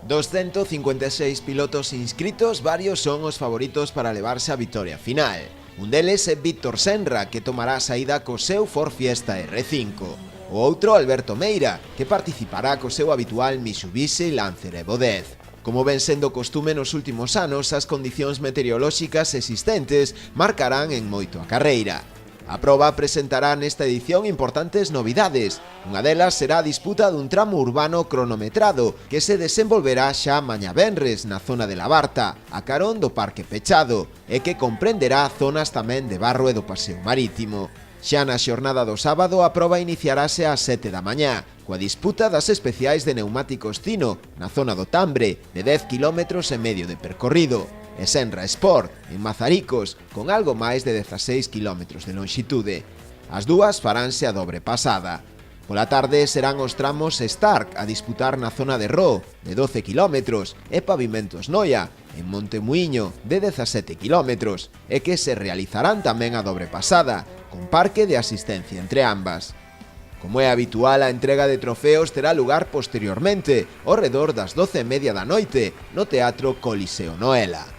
Dos 156 pilotos inscritos, varios son os favoritos para levarse a vitoria final. Un deles é Víctor Senra, que tomará a saída co seu Ford Fiesta R5. O outro, Alberto Meira, que participará co seu habitual Mitsubishi Lancer Evo 10. Como ven sendo costume nos últimos anos, as condicións meteorolóxicas existentes marcarán en moito a carreira. A proba presentará nesta edición importantes novidades. Unha delas será a disputa dun tramo urbano cronometrado que se desenvolverá xa mañá venres na zona de Labarta, a carón do Parque Pechado, e que comprenderá zonas tamén de Barro e do Paseo Marítimo. Xa na xornada do sábado a proba iniciarase ás 7 da mañá, coa disputa das especiais de neumáticos Tino, na zona do Tambre, de 10 km e medio de percorrido, e Senra Sport, en Mazaricos, con algo máis de 16 km de longitude. As dúas faránse a dobre pasada. Pola tarde serán os tramos Stark a disputar na zona de Roo, de 12 km, e Pavimentos Noia, en Montemuiño, de 17 km, e que se realizarán tamén a dobre pasada, con parque de asistencia entre ambas. Como é habitual, a entrega de trofeos terá lugar posteriormente, ao redor das 12:30 da noite, no Teatro Coliseo Noela.